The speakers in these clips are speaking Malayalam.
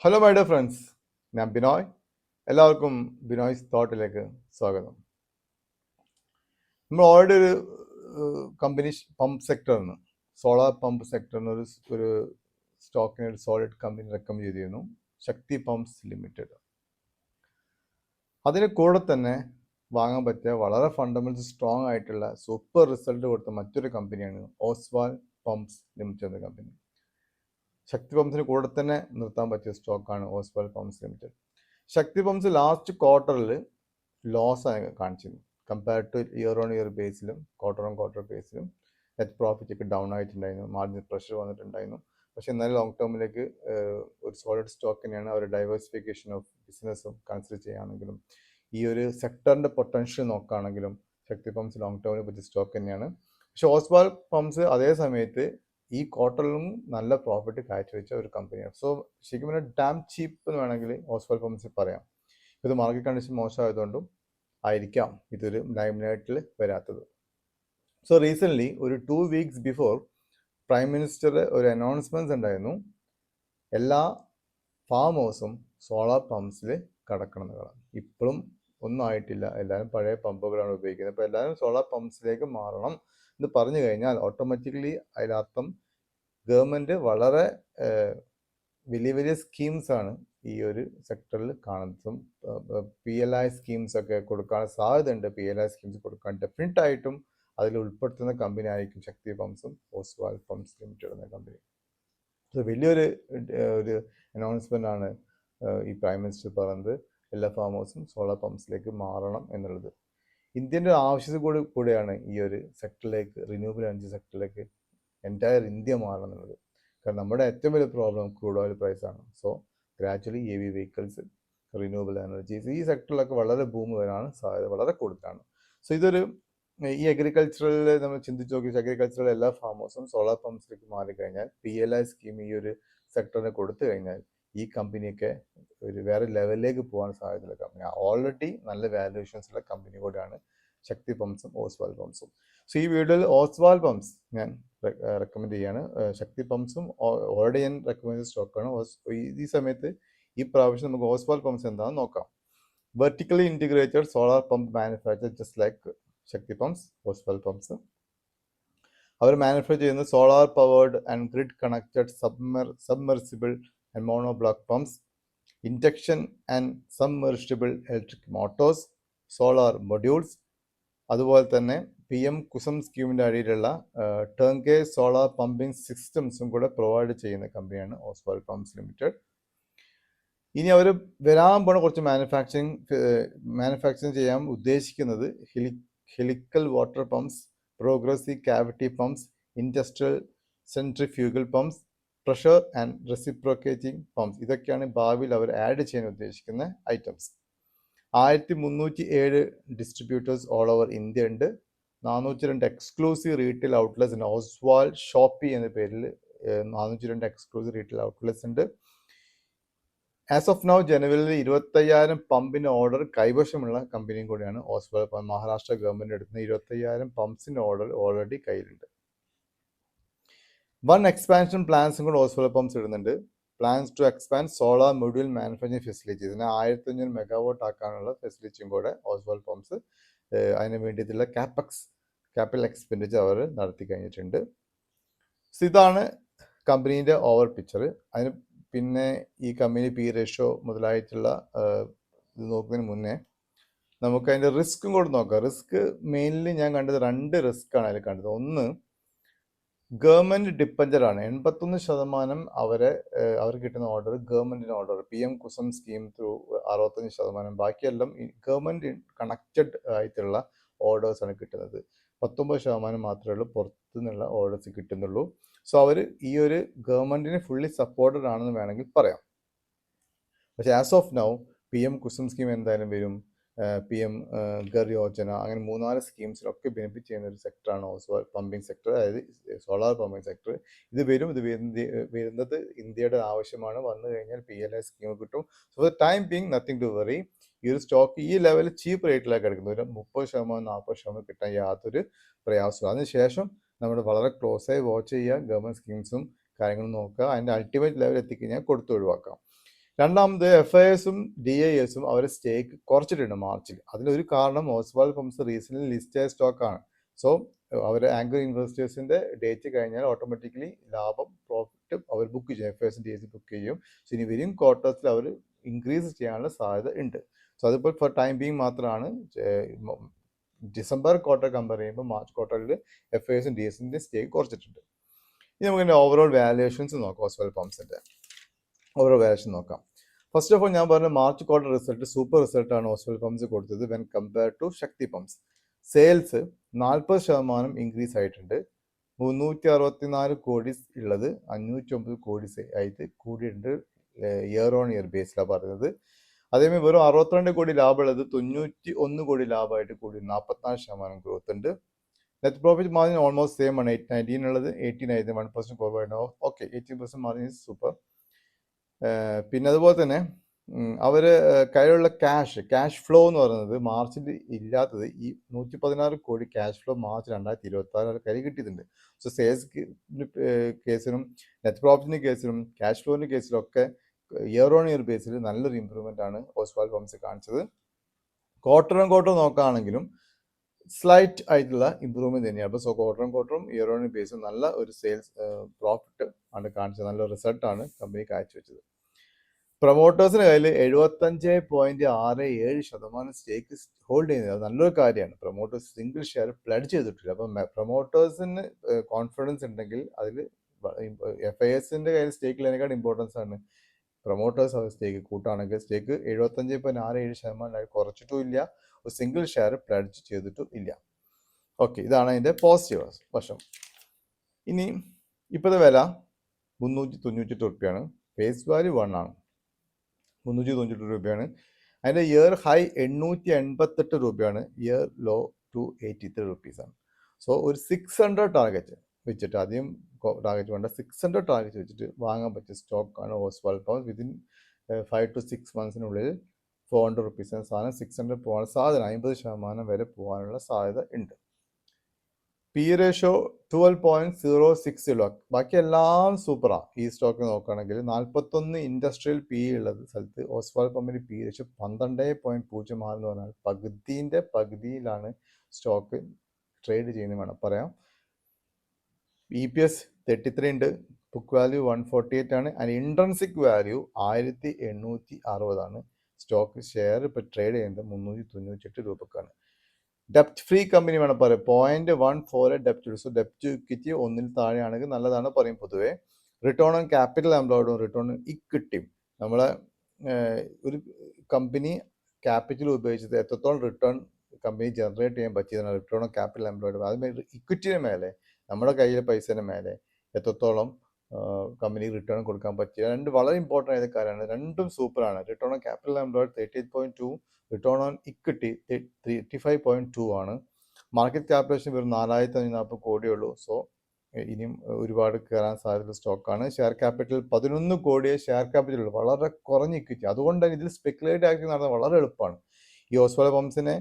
ഹലോ മൈ ഡിയർ ഫ്രണ്ട്സ്, ഞാൻ ബിനോയ്. എല്ലാവർക്കും ബിനോയ്സ് തോട്ടിലേക്ക് സ്വാഗതം. നമ്മൾ ഓൾറെഡി ഒരു കമ്പനി പമ്പ് സെക്ടറിന്, സോളാർ പമ്പ് സെക്ടറിന് ഒരു സ്റ്റോക്കിന് ഒരു സോളിഡ് കമ്പനി റെക്കമെൻഡ് ചെയ്തിരുന്നു, ശക്തി പമ്പ്സ് ലിമിറ്റഡ്. അതിന് കൂടെ തന്നെ വാങ്ങാൻ പറ്റിയ വളരെ ഫണ്ടമെന്റൽ സ്ട്രോങ് ആയിട്ടുള്ള സൂപ്പർ റിസൾട്ട് കൊടുത്ത മറ്റൊരു കമ്പനിയാണ് ഓസ്വാൾ പമ്പ്സ് ലിമിറ്റഡ് എന്ന കമ്പനി. ശക്തി പമ്പ്സിന് കൂടെ തന്നെ നിർത്താൻ പറ്റിയ സ്റ്റോക്കാണ് Oswal pumps limited. Shakti pumps last ക്വാർട്ടറിൽ ലോസ് ആണ് കാണിച്ചിരുന്നു. Compared to year on year ബേസിലും ക്വാർട്ടർ ഓൺ ക്വാർട്ടർ ബേസിലും നെറ്റ് പ്രോഫിറ്റ് ഒക്കെ ഡൗൺ ആയിട്ടുണ്ടായിരുന്നു, മാർജിൻ പ്രഷർ വന്നിട്ടുണ്ടായിരുന്നു. പക്ഷേ എന്നാലും ലോങ് ടേമിലേക്ക് ഒരു സോളിഡ് സ്റ്റോക്ക് തന്നെയാണ്. അവർ ഡൈവേഴ്സിഫിക്കേഷൻ ഓഫ് ബിസിനസ്സും കൺസിഡർ ചെയ്യുകയാണെങ്കിലും ഈ ഒരു സെക്ടറിൻ്റെ പൊട്ടൻഷ്യൽ നോക്കുകയാണെങ്കിലും ശക്തി പമ്പ്സ് ലോങ് ടേമിനെ പറ്റിയ സ്റ്റോക്ക് തന്നെയാണ്. പക്ഷെ ഓസ്വാൾ പമ്പ്സ് അതേ സമയത്ത് ഈ ക്വാർട്ടറിലും നല്ല പ്രോഫിറ്റ് കാഴ്ചവെച്ച ഒരു കമ്പനിയാണ്. സോ ശരിക്കും പറഞ്ഞാൽ ഡാം ചീപ്പ് എന്ന് വേണമെങ്കിൽ ഓസ്വാൾ പമ്പ്സിൽ പറയാം. ഇത് മാർക്കറ്റ് കണ്ടീഷൻ മോശമായതുകൊണ്ടും ആയിരിക്കാം ഇതൊരു ലൈംലൈറ്റിൽ വരാത്തത്. സോ റീസെൻ്റ്ലി ഒരു 2 weeks ബിഫോർ പ്രൈം മിനിസ്റ്റർ ഒരു അനൗൺസ്മെൻറ്റ്സ് ഉണ്ടായിരുന്നു, എല്ലാ ഫാം ഹൗസും സോളാർ പമ്പ്സിൽ കടക്കണം എന്നുള്ളതാണ്. ഇപ്പോഴും ഒന്നും ആയിട്ടില്ല, എല്ലാവരും പഴയ പമ്പുകളാണ് ഉപയോഗിക്കുന്നത്. അപ്പോൾ എല്ലാവരും സോളാർ പമ്പ്സിലേക്ക് മാറണം എന്ന് പറഞ്ഞു കഴിഞ്ഞാൽ ഓട്ടോമാറ്റിക്കലി അതിനർത്ഥം ഗവൺമെൻറ് വളരെ വലിയ വലിയ സ്കീംസാണ് ഈ ഒരു സെക്ടറിൽ കാണുന്നതും. PLI സ്കീംസ് ഒക്കെ കൊടുക്കാൻ സാധ്യതയുണ്ട്. PLI സ്കീംസ് കൊടുക്കാൻ ഡെഫിനറ്റായിട്ടും അതിൽ ഉൾപ്പെടുത്തുന്ന കമ്പനി ആയിരിക്കും ശക്തി പമ്പ്സും ഓസ്വാൾ പമ്പ്സ് ലിമിറ്റഡ് എന്ന കമ്പനി. സോ വലിയൊരു ഒരു അനൗൺസ്മെൻ്റ് ആണ് ഈ പ്രൈം മിനിസ്റ്റർ പറഞ്ഞത്, എല്ലാ ഫാം ഹൗസും സോളാർ പമ്പ്സിലേക്ക് മാറണം എന്നുള്ളത്. ഇന്ത്യൻ്റെ ആവശ്യത്തിൽ കൂടെയാണ് ഈ ഒരു സെക്ടറിലേക്ക്, റിന്യൂവബിൾ എനർജി സെക്ടറിലേക്ക് എൻറ്റയർ ഇന്ത്യ മാറണം എന്നുള്ളത്. കാരണം നമ്മുടെ ഏറ്റവും വലിയ പ്രോബ്ലം ക്രൂഡ് ഓയിൽ പ്രൈസാണ്. So gradually EV vehicles, renewable energies ഈ സെക്ടറിലൊക്കെ വളരെ ബൂം വരാനാണ് സാധ്യത വളരെ കൂടുതലാണ്. സോ ഇതൊരു ഈ അഗ്രികൾച്ചറിൽ നമ്മൾ ചിന്തിച്ച് നോക്കി, അഗ്രികൾച്ചറിൽ എല്ലാ ഫാം ഹൗസും സോളാർ പമ്പ്സിലേക്ക് മാറിക്കഴിഞ്ഞാൽ PLI സ്കീം ഈ ഒരു സെക്ടറിന് കൊടുത്തു കഴിഞ്ഞാൽ ഈ കമ്പനിയൊക്കെ ഒരു വേറെ ലെവലിലേക്ക് പോകാൻ സാധ്യതയുള്ള കമ്പനി. ഓൾറെഡി നല്ല വാല്യൂഷൻസ് ഉള്ള കമ്പനി കൂടെയാണ് ശക്തി പമ്പ്സും ഓസ്വാൾ പമ്പ്സും. സോ ഈ വീഡിയോയിൽ ഓസ്വാൾ പമ്പ്സ് ഞാൻ റെക്കമെൻഡ് ചെയ്യാണ്. ശക്തി പമ്പ്സും ഓൾറെഡി ഞാൻ റെക്കമെൻഡ് ചെയ്ത സ്റ്റോക്കാണ്. ഈ സമയത്ത് ഈ പ്രാവശ്യം നമുക്ക് ഓസ്വാൾ പമ്പ്സ് എന്താണെന്ന് നോക്കാം. Vertically integrated solar pump manufacture just like Shakti pumps, Oswal pumps. അവർ മാനുഫാക്ചർ ചെയ്യുന്ന solar powered and grid connected submersible and monoblock pumps, induction and submersible electric motors, solar modules, അതുപോലെ തന്നെ PM കുസും സ്കീമിൻ്റെ അടിയിലുള്ള ടേങ്കെ സോളാർ പമ്പിംഗ് സിസ്റ്റംസും കൂടെ പ്രൊവൈഡ് ചെയ്യുന്ന കമ്പനിയാണ് ഓസ്വാൾ പമ്പ്സ് ലിമിറ്റഡ്. ഇനി അവർ വരാൻ പോണ കുറച്ച് മാനുഫാക്ചറിങ് ചെയ്യാൻ ഉദ്ദേശിക്കുന്നത് helical water pumps, progressive cavity pumps, industrial centrifugal pumps, pressure and reciprocating pumps. ഇതൊക്കെയാണ് ഭാവിയിൽ അവർ ആഡ് ചെയ്യാൻ ഉദ്ദേശിക്കുന്ന items. 1307 distributors all over India ഉണ്ട്. 402 എക്സ്ക്ലൂസീവ് റീറ്റെയിൽ ഔട്ട്ലെറ്റ്സ് ഉണ്ട്. ഓസ്വാൾ ഷോപ്പി എന്ന പേരിൽ 402 എക്സ്ക്ലൂസീവ് റീറ്റെയിൽ ഔട്ട്ലെറ്റ്സ് ഉണ്ട്. ആസ് ഓഫ് നൗ ജനുവരിയിൽ 25,000 പമ്പിന് ഓർഡർ കൈവശമുള്ള കമ്പനിയും കൂടിയാണ് ഓസ്വാൾ. മഹാരാഷ്ട്ര ഗവൺമെൻറ് എടുക്കുന്ന 25,000 പമ്പ്സിൻ്റെ ഓർഡർ ഓൾറെഡി കയ്യിലുണ്ട്. 1 എക്സ്പാൻഷൻ പ്ലാൻസും കൂടെ ഓസ്വാൾ പമ്പ്സ് ഇടുന്നുണ്ട്. Plans to expand solar module manufacturing facilities, ഇതിനെ 1500 മെഗാവാട്ട് ആക്കാനുള്ള ഫെസിലിറ്റിയും കൂടെ ഓസ്വാൾ പമ്പ്സ് അതിന് വേണ്ടിയിട്ടുള്ള ക്യാപിറ്റൽ എക്സ്പെൻഡിച്ചർ അവർ നടത്തി കഴിഞ്ഞിട്ടുണ്ട്. സോ ഇതാണ് കമ്പനീൻ്റെ ഓവർ പിക്ചർ. അതിന് പിന്നെ ഈ കമ്പനി P റേഷ്യോ മുതലായിട്ടുള്ള ഇത് നോക്കുന്നതിന് മുന്നേ നമുക്ക് അതിൻ്റെ റിസ്ക്കും കൂടെ നോക്കാം. റിസ്ക് മെയിൻലി ഞാൻ കണ്ടത് 2 റിസ്ക്കാണ് അതിൽ കണ്ടത്. ഒന്ന്, ഗവൺമെൻറ് ഡിപ്പെൻഡൻ്റ് ആണ്. 81% അവർ കിട്ടുന്ന ഓർഡർ ഗവൺമെൻറ്റിന് order, PM Kusum scheme through 65%, ബാക്കിയെല്ലാം ഗവൺമെൻറ് കണക്റ്റഡ് ആയിട്ടുള്ള ഓർഡേഴ്സാണ് കിട്ടുന്നത്. 19% മാത്രമേ ഉള്ളൂ പുറത്തു നിന്നുള്ള ഓർഡേഴ്സ് കിട്ടുന്നുള്ളൂ. സോ അവർ ഈ ഒരു ഗവൺമെൻറ്റിന് ഫുള്ളി സപ്പോർട്ടഡ് ആണെന്ന് വേണമെങ്കിൽ പറയാം. പക്ഷേ as of now PM Kusum scheme എന്തായാലും വരും, PM ഗർ യോജന, അങ്ങനെ 3-4 സ്കീംസിലൊക്കെ ബെനിഫിറ്റ് ചെയ്യുന്ന ഒരു സെക്ടറാണ് ഓസ്വാൾ പമ്പിംഗ് സെക്ടർ, അതായത് സോളാർ പമ്പിംഗ് സെക്ടർ. ഇത് വരുന്നത് ഇന്ത്യയുടെ ആവശ്യമാണ്. വന്നു കഴിഞ്ഞാൽ PLI സ്കീം കിട്ടും. So the time being nothing to worry. ഈ ഒരു സ്റ്റോക്ക് ഈ ലെവലിൽ ചീപ്പ് റേറ്റിലാണ് കിടക്കുന്നത്. ഒരു 30%-40% കിട്ടാൻ യാതൊരു പ്രയാസവും. അതിനുശേഷം നമ്മൾ വളരെ ക്ലോസ് ആയി വാച്ച് ചെയ്യുക, ഗവൺമെൻറ് സ്കീംസും കാര്യങ്ങളും നോക്കുക. അതിൻ്റെ അൾട്ടിമേറ്റ് ലെവൽ എത്തിക്കഴിഞ്ഞാൽ കൊടുത്ത് ഒഴിവാക്കാം. രണ്ടാമത് FISും DISും അവരെ സ്റ്റേക്ക് കുറച്ചിട്ടുണ്ട് മാർച്ചിൽ. അതിലൊരു കാരണം ഓസ്വാൾ പമ്പ്സ് റീസെൻ്റ്ലി ലിസ്റ്റ് ആയ സ്റ്റോക്കാണ്. സോ അവർ ആങ്കർ ഇൻവെസ്റ്റേഴ്സിൻ്റെ ഡേറ്റ് കഴിഞ്ഞാൽ ഓട്ടോമാറ്റിക്കലി ലാഭം പ്രോഫിറ്റ് അവർ ബുക്ക് ചെയ്യും. FISും DISും ബുക്ക് ചെയ്യും. സോ ഇനി വരും ക്വാർട്ടേഴ്സിൽ അവർ ഇൻക്രീസ് ചെയ്യാനുള്ള സാധ്യത ഉണ്ട്. സോ അതിപ്പോൾ ഫോർ ടൈം ബീങ് മാത്രമാണ് ഡിസംബർ ക്വാർട്ടർ കമ്പയർ ചെയ്യുമ്പോൾ മാർച്ച് ക്വാർട്ടറിൽ FISും DISിൻ്റെ സ്റ്റേക്ക് കുറച്ചിട്ടുണ്ട്. ഇനി നമുക്ക് ഓവറോൾ വാല്യുവേഷൻസ് നോക്കാം. ഓസ്വാൾ പമ്പ്സിൻ്റെ ഓവറോൾ വാല്യുവേഷൻ നോക്കാം. ഫസ്റ്റ് ഓഫ് ഓൾ ഞാൻ പറഞ്ഞ മാർച്ച് ക്വാർട്ടർ റിസൾട്ട് സൂപ്പർ റിസൾട്ടാണ് ഓസ്വാൾ പമ്പ്സ് കൊടുത്തത് when compare to Shakti pumps. Sales 40% increase ആയിട്ടുണ്ട്. 364 കോടി ഉള്ളത് 509 കോടി ആയിട്ട് കൂടിയിട്ടുണ്ട് ഇയർ ഓൺ ഇയർ ബേസിലാണ് പറയുന്നത്. അതേപോലെ വെറും 62 കോടി ലാഭമുള്ളത് 91 കോടി ലാഭമായിട്ട് കൂടി 44% ഗ്രോത്ത് ഉണ്ട്. Net profit margin almost same ആണ്. 19 ഉള്ളത് 18 ആയിരുന്നു, 1% കുറവായിരുന്നു. Okay, 18% margin is super. പിന്നെ അതുപോലെ തന്നെ അവർ കയ്യിലുള്ള ക്യാഷ് ഫ്ലോ എന്ന് പറയുന്നത് മാർച്ചിൽ ഇല്ലാത്തത് ഈ 116 കോടി ക്യാഷ് ഫ്ലോ മാർച്ച് 2026 കയ്യിൽ കിട്ടിയിട്ടുണ്ട്. സോ സെയിൽസ് കേസിനും നെറ്റ് പ്രോഫിറ്റിൻ്റെ കേസിനും ക്യാഷ് ഫ്ലോൻ്റെ കേസിലും ഒക്കെ ഇയർ ഓൺ ഇയർ ബേസിൽ നല്ലൊരു ഇമ്പ്രൂവ്മെൻ്റ് ആണ് ഓസ്വാൾ പമ്പ്സ് കാണിച്ചത്. ക്വാർട്ടർ ഓൺ ക്വാർട്ടർ നോക്കുകയാണെങ്കിലും സ്ലൈറ്റ് ആയിട്ടുള്ള ഇമ്പ്രൂവ്മെന്റ് തന്നെയാണ്. അപ്പോൾ സോ ക്വാർട്ടറും ഇയർ ഓൺ ഇയർ ബേസിൽ നല്ല ഒരു സെയിൽസ് പ്രോഫിറ്റ് ആണ് കാണിച്ചത്. നല്ല റിസൾട്ടാണ് കമ്പനി കാഴ്ചവെച്ചത്. പ്രൊമോട്ടേഴ്സിന് കയ്യിൽ 75.67% സ്റ്റേക്ക് ഹോൾഡ് ചെയ്യുന്നത് അത് നല്ലൊരു കാര്യമാണ്. പ്രൊമോട്ടേഴ്സ് സിംഗിൾ ഷെയർ പ്ലഡ് ചെയ്തിട്ടില്ല. അപ്പം പ്രൊമോട്ടേഴ്സിന് കോൺഫിഡൻസ് ഉണ്ടെങ്കിൽ അതിൽ FISന്റെ കയ്യിൽ സ്റ്റേക്കിലേക്കാൾ ഇമ്പോർട്ടൻസ് ആണ് പ്രൊമോട്ടേഴ്സ് അവർ സ്റ്റേക്ക് കൂട്ടുകയാണെങ്കിൽ. സ്റ്റേക്ക് 75.67% കുറച്ചിട്ടും ഇല്ല, ഒരു സിംഗിൾ ഷെയർ പ്ലഡ് ചെയ്തിട്ടും ഇല്ല. ഓക്കെ, ഇതാണ് അതിൻ്റെ പോസിറ്റീവ് വശം. ഇനി ഇപ്പോഴത്തെ വില 398 രൂപയാണ്. ഫേസ് വാല്യൂ 1 ആണ്, 398 രൂപയാണ്. അതിൻ്റെ ഇയർ ഹൈ 888 രൂപയാണ്, ഇയർ ലോ 283 റുപ്പീസാണ്. സോ ഒരു 600 ടാർഗറ്റ് വെച്ചിട്ട്, അധികം ടാർഗറ്റ് വേണ്ട, 600 ടാർഗറ്റ് വെച്ചിട്ട് വാങ്ങാൻ പറ്റിയ സ്റ്റോക്കാണ് ഓസ്വാൾ പമ്പ്സ്. വിതിൻ 5 to 6 മന്ത്സിനുള്ളിൽ 400 റുപ്പീസിന് സാധനം 600 പോകാൻ സാധ്യത, 50% വരെ പോകാനുള്ള സാധ്യത ഉണ്ട്. P ratio 12.06. ബാക്കി എല്ലാം സൂപ്പറാണ്. ഈ സ്റ്റോക്ക് നോക്കുകയാണെങ്കിൽ 41 ഇൻഡസ്ട്രിയൽ PE ഉള്ളത് സ്ഥലത്ത് ഓസ്വാൾ പമ്പിന് പി റേഷ്യോ 12.06 എന്ന് പറഞ്ഞാൽ പകുതിയിലാണ് സ്റ്റോക്ക് ട്രേഡ് ചെയ്യുന്നത് വേണം പറയാം. EPS 33 ഉണ്ട്, ബുക്ക് വാല്യൂ 148 ആണ്. ആൻഡ് ഇൻട്രൻസിക് വാല്യൂ 1860 ആണ്. സ്റ്റോക്ക് ഷെയർ ഇപ്പോൾ ട്രേഡ് ചെയ്യുന്നത് 398 രൂപക്കാണ്. ഡെപ്റ്റ് ഫ്രീ കമ്പനി വേണം പറയാം. 0.14 ഡെപ്റ്റ്. സോ ഡെപ്റ്റ് ഇക്വിറ്റി 1 താഴെയാണെങ്കിൽ നല്ലതാണ് പറയും പൊതുവേ. റിട്ടേൺ ഓൺ ക്യാപിറ്റൽ എംപ്ലോയ്ഡും റിട്ടേൺ ഓൺ ഇക്വിറ്റിയും, നമ്മളെ ഒരു കമ്പനി ക്യാപിറ്റൽ ഉപയോഗിച്ചത് എത്രത്തോളം റിട്ടേൺ കമ്പനി ജനറേറ്റ് ചെയ്യാൻ പറ്റിയതാണ് റിട്ടേൺ ഓൺ ക്യാപിറ്റൽ എംപ്ലോയ്ഡ്. അതുമാതിരി ഇക്വിറ്റിയുടെ മേലെ, നമ്മുടെ കയ്യിലെ പൈസയുടെ മേലെ എത്രത്തോളം കമ്പനി റിട്ടേൺ കൊടുക്കാൻ പറ്റിയ, രണ്ട് വളരെ ഇമ്പോർട്ടൻ്റ് ആയ കാര്യമാണ്. രണ്ടും സൂപ്പറാണ്. Return on capital employed 38.2, return on equity 35.2 ആണ്. മാർക്കറ്റ് ക്യാപിറ്റലേഷൻ വെറും 4540 കോടിയേ ഉള്ളൂ. സോ ഇനിയും ഒരുപാട് കയറാൻ സാധ്യതയുള്ള സ്റ്റോക്കാണ്. ഷെയർ ക്യാപിറ്റൽ 11 കോടിയെ ഷെയർ ക്യാപിറ്റൽ ഉള്ളൂ, വളരെ കുറഞ്ഞ ഇക്വിറ്റി. അതുകൊണ്ട് ഇതിൽ സ്പെക്കുലേറ്റ് ആക്കി നടത്താൻ വളരെ എളുപ്പമാണ്. ഈ ഓസ്വാൾ പമ്പ്സിനെ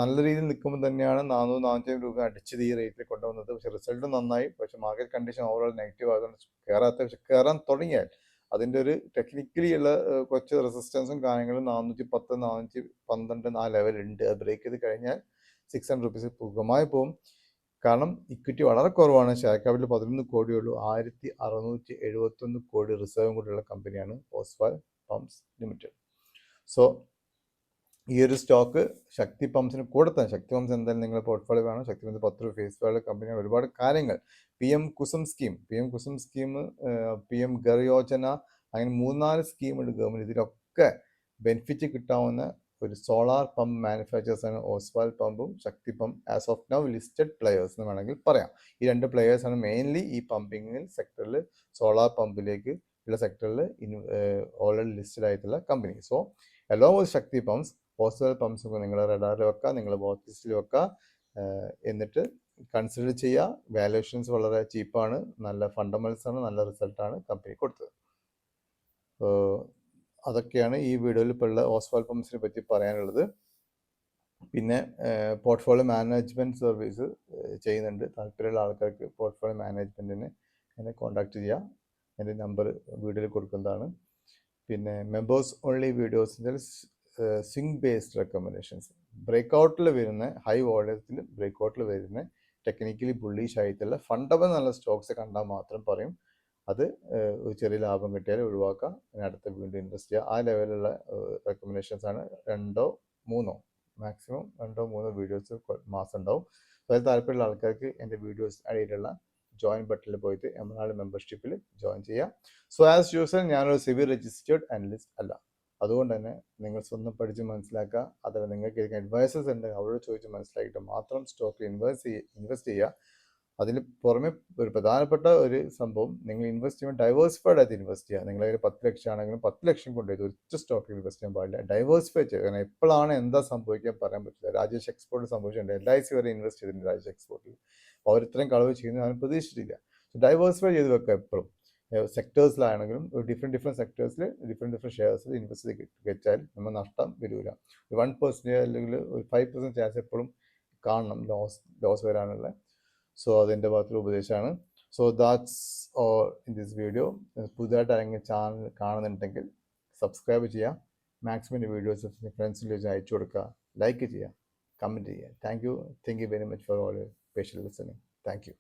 നല്ല രീതിയിൽ നിൽക്കുമ്പോൾ തന്നെയാണ് 400-450 രൂപ അടിച്ചത് ഈ റേറ്റിൽ കൊണ്ടുവന്നത്. പക്ഷെ റിസൾട്ട് നന്നായി, പക്ഷെ മാർക്കറ്റ് കണ്ടീഷൻ ഓവറോൾ നെഗറ്റീവ് ആയതുകൊണ്ട് കയറാത്ത. പക്ഷെ കയറാൻ തുടങ്ങിയാൽ അതിൻ്റെ ഒരു ടെക്നിക്കലി ഉള്ള കുറച്ച് റെസിസ്റ്റൻസും കാര്യങ്ങളും 410, 412 ആ ലെവൽ ഉണ്ട്. അത് ബ്രേക്ക് ചെയ്ത് കഴിഞ്ഞാൽ 600 റുപ്പീസ് സുഖമായി പോകും. കാരണം ഇക്വിറ്റി വളരെ കുറവാണ്. ഷെയർ ക്യാപിറ്റൽ 11 കോടിയേ ഉള്ളൂ. 1671 കോടി റിസർവും കൂടിയുള്ള കമ്പനിയാണ് ഓസ്വാൾ പമ്പ്സ് ലിമിറ്റഡ്. സോ ഈ ഒരു സ്റ്റോക്ക് ശക്തി പമ്പ്സിന് കൂടെ തന്നെ, ശക്തി പമ്പ്സ് എന്തായാലും നിങ്ങളുടെ പോർട്ട്ഫോളിയോ വേണം. ശക്തി പമ്പ്സ് 10 രൂപ ഫേസ് വാല്യൂ കമ്പനിയാണ്. ഒരുപാട് കാര്യങ്ങൾ, PM Kusum scheme, PM Ghar Yojana, അങ്ങനെ 3-4 സ്കീമുണ്ട് ഗവൺമെൻറ്. ഇതിലൊക്കെ ബെനിഫിറ്റ് കിട്ടാവുന്ന ഒരു സോളാർ പമ്പ് മാനുഫാക്ചേഴ്സാണ് ഓസ്വാൾ പമ്പും Shakti pump. As of now listed players എന്ന് വേണമെങ്കിൽ പറയാം. ഈ രണ്ട് പ്ലെയേഴ്സാണ് മെയിൻലി ഈ പമ്പിങ്ങിൽ സെക്ടറിൽ, സോളാർ പമ്പിലേക്ക് ഉള്ള സെക്ടറിൽ ഓൾറെഡി ലിസ്റ്റഡ് ആയിട്ടുള്ള company. So along with Shakti pumps, Oswal pumps നിങ്ങൾ റഡാറിൽ വെക്കുക, നിങ്ങൾ വാച്ച് ലിസ്റ്റിൽ വെക്കുക. എന്നിട്ട് കൺസിഡർ ചെയ്യുക. വാല്യുവേഷൻസ് വളരെ ചീപ്പാണ്, നല്ല ഫണ്ടമെന്റൽസ് ആണ്, നല്ല റിസൾട്ടാണ് കമ്പനി കൊടുത്തത്. അതൊക്കെയാണ് ഈ വീഡിയോയിൽ ഇപ്പോൾ ഉള്ള ഓസ്വാൾ പമ്പ്സിനെ പറ്റി പറയാനുള്ളത്. പിന്നെ പോർട്ട്ഫോളിയോ മാനേജ്മെൻറ്റ് സർവീസ് ചെയ്യുന്നുണ്ട്. താല്പര്യമുള്ള ആൾക്കാർക്ക് പോർട്ട്ഫോളിയോ മാനേജ്മെൻറ്റിന് എന്നെ കോൺടാക്ട് ചെയ്യുക. എൻ്റെ നമ്പർ വീഡിയോയിൽ കൊടുക്കുന്നതാണ്. പിന്നെ മെമ്പേഴ്സ് ഓൺലി വീഡിയോസിൻ്റെ സ്വിംഗ് ബേസ്ഡ് റെക്കമെൻഡേഷൻസ്, ബ്രേക്ക്ഔട്ടിൽ വരുന്ന ഹൈ വോളത്തിൽ ബ്രേക്ക്ഔട്ടിൽ വരുന്ന ടെക്നിക്കലി ബുള്ളിഷ് ആയിട്ടുള്ള ഫണ്ടമെന്റൽ നല്ല സ്റ്റോക്സ് കണ്ടാൽ മാത്രം പറയും അത് ഒരു ചെറിയ ലാഭം കിട്ടിയാൽ ഒഴിവാക്കുക, പിന്നെ അടുത്ത വീണ്ടും ഇൻവെസ്റ്റ് ചെയ്യുക. ആ ലെവലുള്ള റെക്കമെൻഡേഷൻസ് ആണ്. 2-3 മാക്സിമം 2-3 വീഡിയോസ് മാസം ഉണ്ടാവും. അതിൽ താല്പര്യമുള്ള ആൾക്കാർക്ക് എൻ്റെ വീഡിയോസ് അടിയിലുള്ള ജോയിൻ ബട്ടണിൽ പോയിട്ട് എമറാൾഡ് മെമ്പർഷിപ്പിൽ ജോയിൻ ചെയ്യാം. സോ ആസ് യൂസ്വൽ ഞാനൊരു സിബി രജിസ്റ്റേർഡ് അനലിസ്റ്റ് അല്ല. അതുകൊണ്ട് തന്നെ നിങ്ങൾ സ്വന്തം പഠിച്ച് മനസ്സിലാക്കുക. അതല്ല നിങ്ങൾക്ക് അഡ്വൈസേഴ്സ് ഉണ്ട്, അവരോട് ചോദിച്ച് മനസ്സിലാക്കിയിട്ട് മാത്രം സ്റ്റോക്കിൽ ഇൻവെസ്റ്റ് ചെയ്യുക. അതിന് പുറമെ ഒരു പ്രധാനപ്പെട്ട ഒരു സംഭവം, നിങ്ങൾ ഇൻവെസ്റ്റ് ചെയ്യുമ്പോൾ ഡൈവേഴ്സിഫൈഡ് ആയിട്ട് ഇൻവെസ്റ്റ് ചെയ്യുക. നിങ്ങളതിൽ 10 ലക്ഷം ആണെങ്കിലും 10 ലക്ഷം കൊണ്ടുപോയി ഒറ്റ സ്റ്റോക്കിൽ ഇൻവെസ്റ്റ് ചെയ്യാൻ പാടില്ല, ഡൈവേഴ്സിഫൈ ചെയ്യുക. കാരണം എപ്പോഴാണ് എന്താ സംഭവിക്കാൻ പറയാൻ പറ്റില്ല. രാജേഷ് എക്സ്പോർട്ട് സംഭവിച്ചിട്ടുണ്ട്, LIC വരെ ഇൻവെസ്റ്റ് ചെയ്തിട്ടുണ്ട് രാജേഷ് എക്സ്പോർട്ടിൽ. അവർ ഇത്രയും കളവ് ചെയ്യുന്നത് അവൻ പ്രതീക്ഷിച്ചിട്ടില്ല. സോ ഡൈവേഴ്സിഫൈ ചെയ്ത് വെക്കുക എപ്പോഴും. സെക്ടേഴ്സിലാണെങ്കിലും ഡിഫറെൻറ്റ് സെക്ടേഴ്സിൽ ഡിഫറെൻറ്റ് ഷെയർസിൽ ഇൻവെസ്റ്റ് ചെയ്ത് വെച്ചാൽ നമ്മൾ നഷ്ടം വരില്ല. 1% അല്ലെങ്കിൽ ഒരു 5% ചാൻസ് എപ്പോഴും കാണണം ലോസ് വരാനുള്ള. സോ അതിൻ്റെ ഭാഗത്തുള്ള ഉപദേശമാണ്. So that's all in this video. പുതുതായിട്ട് ആരെങ്കിലും ചാനൽ കാണുന്നുണ്ടെങ്കിൽ സബ്സ്ക്രൈബ് ചെയ്യുക, മാക്സിമം വീഡിയോസ് ഫ്രണ്ട്സിലേക്ക് അയച്ചു കൊടുക്കുക, ലൈക്ക് ചെയ്യുക, കമൻറ്റ് ചെയ്യുക. Thank you very much for all patient listening. Thank you.